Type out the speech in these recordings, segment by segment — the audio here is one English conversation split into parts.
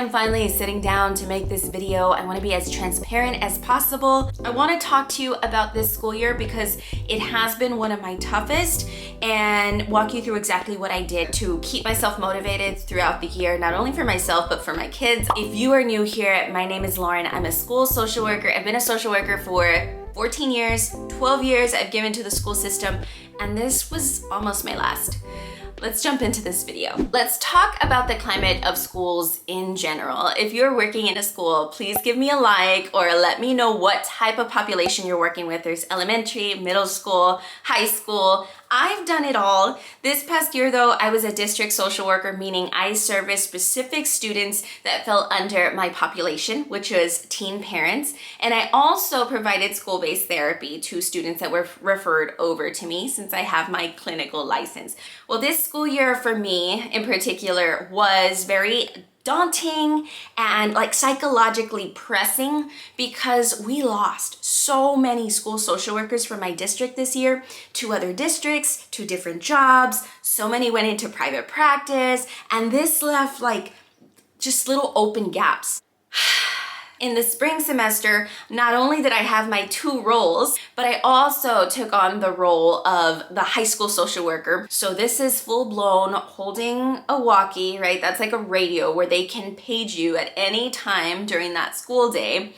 am finally sitting down to make this video. I want to be as transparent as possible. I want to talk to you about this school year because it has been one of my toughest, and walk you through exactly what I did to keep myself motivated throughout the year, not only for myself, but for my kids. If you are new here, my name is Lauren. I'm a school social worker. I've been a social worker for 14 years, 12 years I've given to the school system, and this was almost my last. Let's jump into this video. Let's talk about the climate of schools in general. If you're working in a school, please give me a like or let me know what type of population you're working with. There's elementary, middle school, high school. I've done it all. This past year though, I was a district social worker, meaning I serviced specific students that fell under my population, which was teen parents. And I also provided school-based therapy to students that were referred over to me since I have my clinical license. Well, this school year for me in particular was very daunting and like psychologically pressing because we lost so many school social workers from my district this year to other districts, to different jobs. So many went into private practice, and this left like just little open gaps. In the spring semester, not only did I have my 2 roles, but I also took on the role of the high school social worker. So this is full-blown holding a walkie, right? That's like a radio where they can page you at any time during that school day.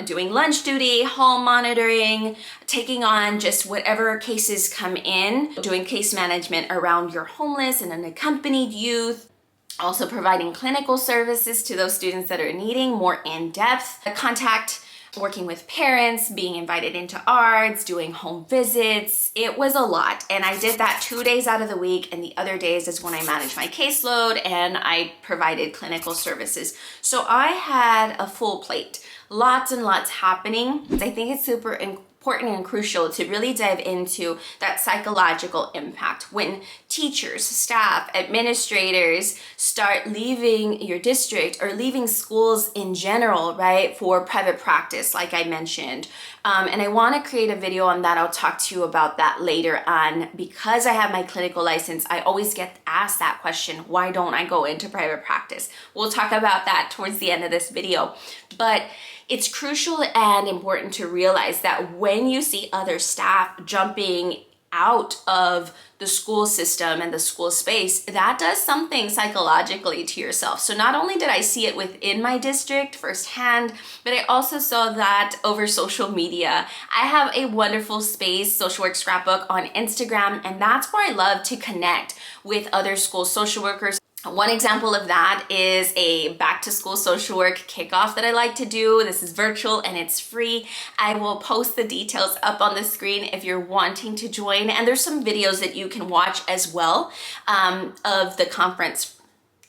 Doing lunch duty, hall monitoring, taking on just whatever cases come in, doing case management around your homeless and unaccompanied youth. Also providing clinical services to those students that are needing more in-depth contact, working with parents, being invited into ARDs, doing home visits. It was a lot, and I did that 2 days out of the week, and the other days is when I managed my caseload and I provided clinical services. So I had a full plate, lots and lots happening. I think it's super important and crucial to really dive into that psychological impact when teachers, staff, administrators start leaving your district or leaving schools in general, right, for private practice, like I mentioned. And I want to create a video on that. I'll talk to you about that later on. Because I have my clinical license, I always get asked that question, why don't I go into private practice? We'll talk about that towards the end of this video. But it's crucial and important to realize that when you see other staff jumping out of the school system and the school space, that does something psychologically to yourself. So not only did I see it within my district firsthand, but I also saw that over social media. I have a wonderful space, Social Work Scrapbook, on Instagram, and that's where I love to connect with other school social workers. One example of that is a back to school social work kickoff that I like to do. This is virtual and it's free. I will post the details up on the screen if you're wanting to join. And there's some videos that you can watch as well of the conference.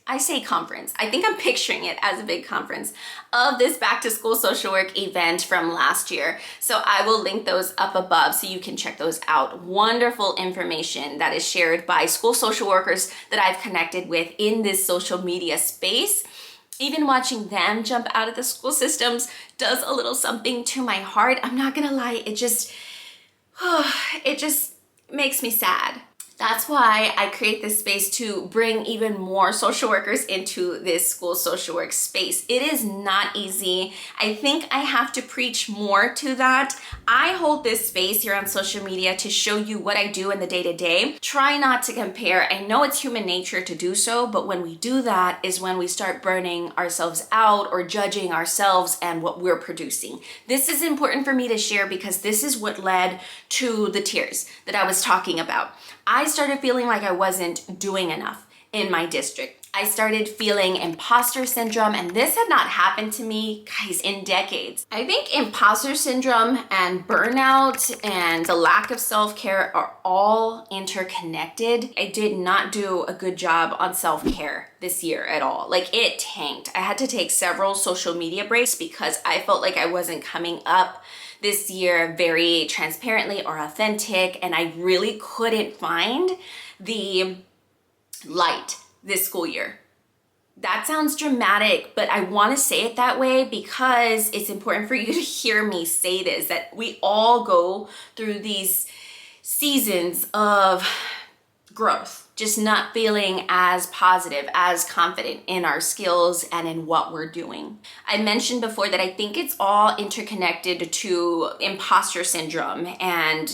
I say conference, I think I'm picturing it as a big conference of this back to school social work event from last year. So I will link those up above so you can check those out. Wonderful information that is shared by school social workers that I've connected with in this social media space. Even watching them jump out of the school systems does a little something to my heart. I'm not gonna lie, it just makes me sad. That's why I create this space to bring even more social workers into this school social work space. It is not easy. I think I have to preach more to that. I hold this space here on social media to show you what I do in the day-to-day. Try not to compare. I know it's human nature to do so, but when we do that is when we start burning ourselves out or judging ourselves and what we're producing. This is important for me to share because this is what led to the tears that I was talking about. I started feeling like I wasn't doing enough in my district. I started feeling imposter syndrome, and this had not happened to me, guys, in decades. I think imposter syndrome and burnout and the lack of self-care are all interconnected. I did not do a good job on self-care this year at all. Like, it tanked. I had to take several social media breaks because I felt like I wasn't coming up this year very transparently or authentic, and I really couldn't find the light this school year. That sounds dramatic, but I want to say it that way because it's important for you to hear me say this, that we all go through these seasons of growth, just not feeling as positive, as confident in our skills and in what we're doing. I mentioned before that I think it's all interconnected to imposter syndrome and,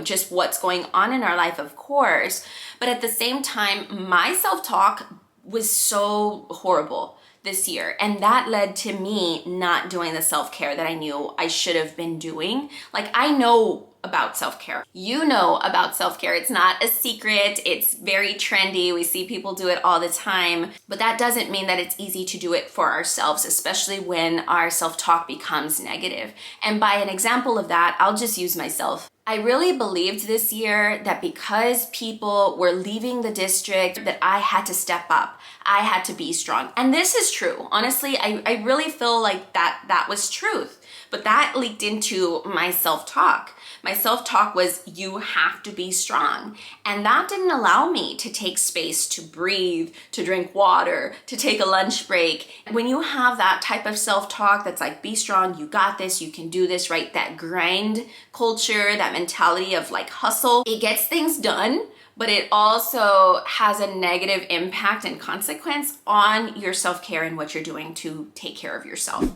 just what's going on in our life, of course. But at the same time, my self-talk was so horrible this year. And that led to me not doing the self-care that I knew I should have been doing. Like, I know about self-care. You know about self-care. It's not a secret. It's very trendy. We see people do it all the time, but that doesn't mean that it's easy to do it for ourselves, especially when our self-talk becomes negative. And by an example of that, I'll just use myself. I really believed this year that because people were leaving the district, that I had to step up. I had to be strong. And this is true. Honestly, I really feel like that was truth. But that leaked into my self-talk. My self-talk was, you have to be strong. And that didn't allow me to take space to breathe, to drink water, to take a lunch break. When you have that type of self-talk that's like, be strong, you got this, you can do this, right? That grind culture, that mentality of like hustle, it gets things done, but it also has a negative impact and consequence on your self-care and what you're doing to take care of yourself.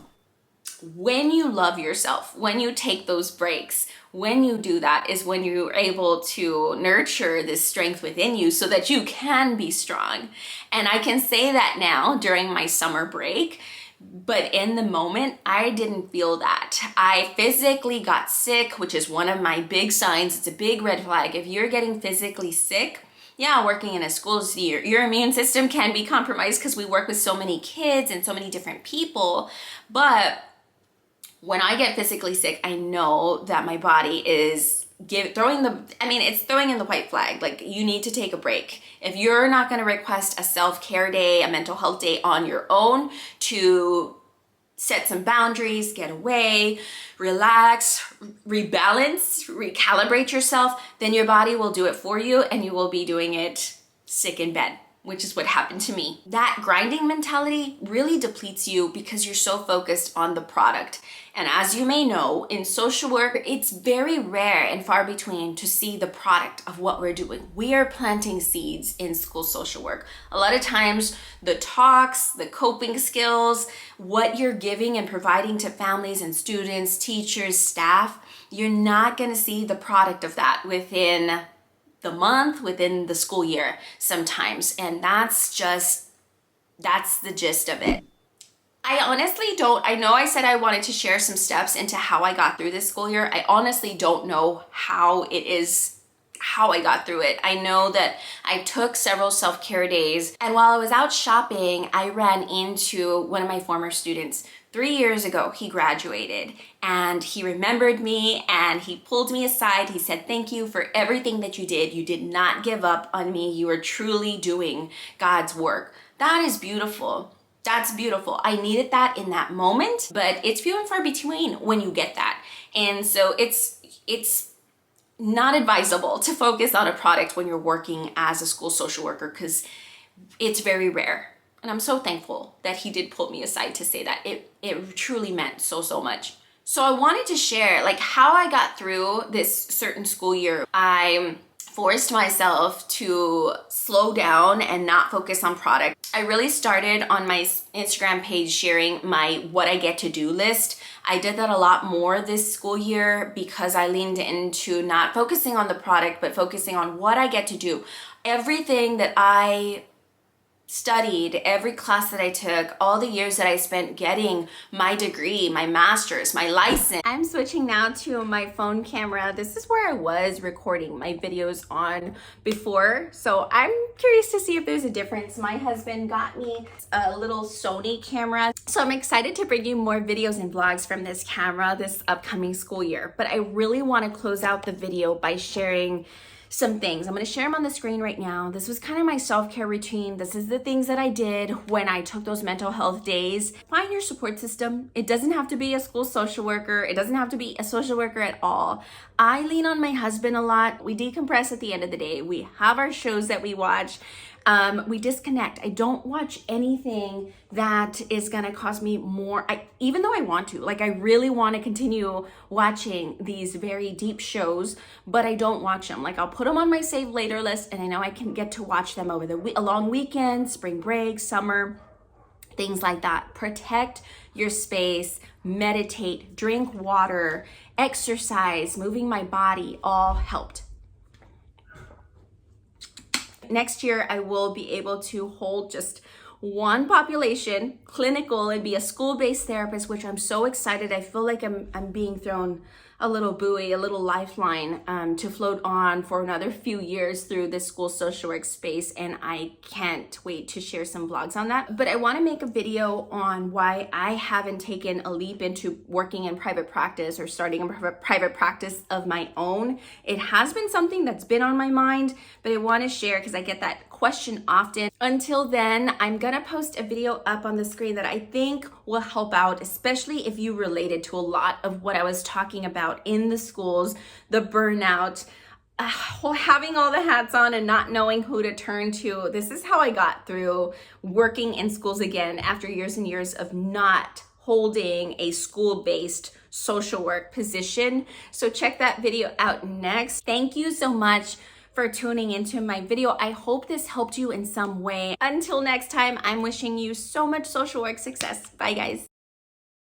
When you love yourself, when you take those breaks, when you do that is when you're able to nurture this strength within you so that you can be strong. And I can say that now during my summer break, but in the moment, I didn't feel that. I physically got sick, which is one of my big signs. It's a big red flag. If you're getting physically sick, working in a school, your immune system can be compromised because we work with so many kids and so many different people. But when I get physically sick, I know that my body is throwing in the white flag. Like, you need to take a break. If you're not going to request a self-care day, a mental health day on your own to set some boundaries, get away, relax, rebalance, recalibrate yourself, then your body will do it for you and you will be doing it sick in bed, which is what happened to me. That grinding mentality really depletes you because you're so focused on the product. And as you may know, in social work, it's very rare and far between to see the product of what we're doing. We are planting seeds in school social work. A lot of times, the talks, the coping skills, what you're giving and providing to families and students, teachers, staff, you're not gonna see the product of that within the month, within the school year sometimes. And that's the gist of it. I honestly I know I said I wanted to share some steps into how I got through this school year. I honestly don't know how I got through it. I know that I took several self-care days, and while I was out shopping, I ran into one of my former students. 3 years ago, he graduated and he remembered me and he pulled me aside. He said, "Thank you for everything that you did. You did not give up on me. You are truly doing God's work." That is beautiful. That's beautiful. I needed that in that moment, but it's few and far between when you get that. And so it's not advisable to focus on a product when you're working as a school social worker because it's very rare. And I'm so thankful that he did pull me aside to say that. It truly meant so much. So I wanted to share like how I got through this certain school year. I forced myself to slow down and not focus on product. I really started on my Instagram page sharing my what I get to do list. I did that a lot more this school year because I leaned into not focusing on the product, but focusing on what I get to do. Everything that I studied, every class that I took, all the years that I spent getting my degree, my master's, my license. I'm switching now to my phone camera. This is where I was recording my videos on before. So I'm curious to see if there's a difference. My husband got me a little Sony camera. So I'm excited to bring you more videos and vlogs from this camera this upcoming school year. But I really want to close out the video by sharing some things. I'm going to share them on the screen right now. This was kind of my self-care routine. This is the things that I did when I took those mental health days. Find your support system. It doesn't have to be a school social worker. It doesn't have to be a social worker at all. I lean on my husband a lot. We decompress at the end of the day. We have our shows that we watch. We disconnect. I don't watch anything that is gonna cause me more, even though I want to, like I really wanna continue watching these very deep shows, but I don't watch them. Like I'll put them on my save later list and I know I can get to watch them over the a long weekend, spring break, summer, things like that. Protect your space, meditate, drink water, exercise, moving my body, all helped. Next year, I will be able to hold just one population, clinical, and be a school-based therapist, which I'm so excited. I feel like I'm being thrown a little buoy, a little lifeline to float on for another few years through this school social work space, and I can't wait to share some vlogs on that. But I want to make a video on why I haven't taken a leap into working in private practice or starting a private practice of my own. It has been something that's been on my mind, but I want to share because I get that question often. Until then, I'm gonna post a video up on the screen that I think will help out, especially if you related to a lot of what I was talking about in the schools, the burnout, having all the hats on and not knowing who to turn to. This is how I got through working in schools again after years and years of not holding a school-based social work position. So check that video out next. Thank you so much for tuning into my video. I hope this helped you in some way. Until next time, I'm wishing you so much social work success. Bye guys.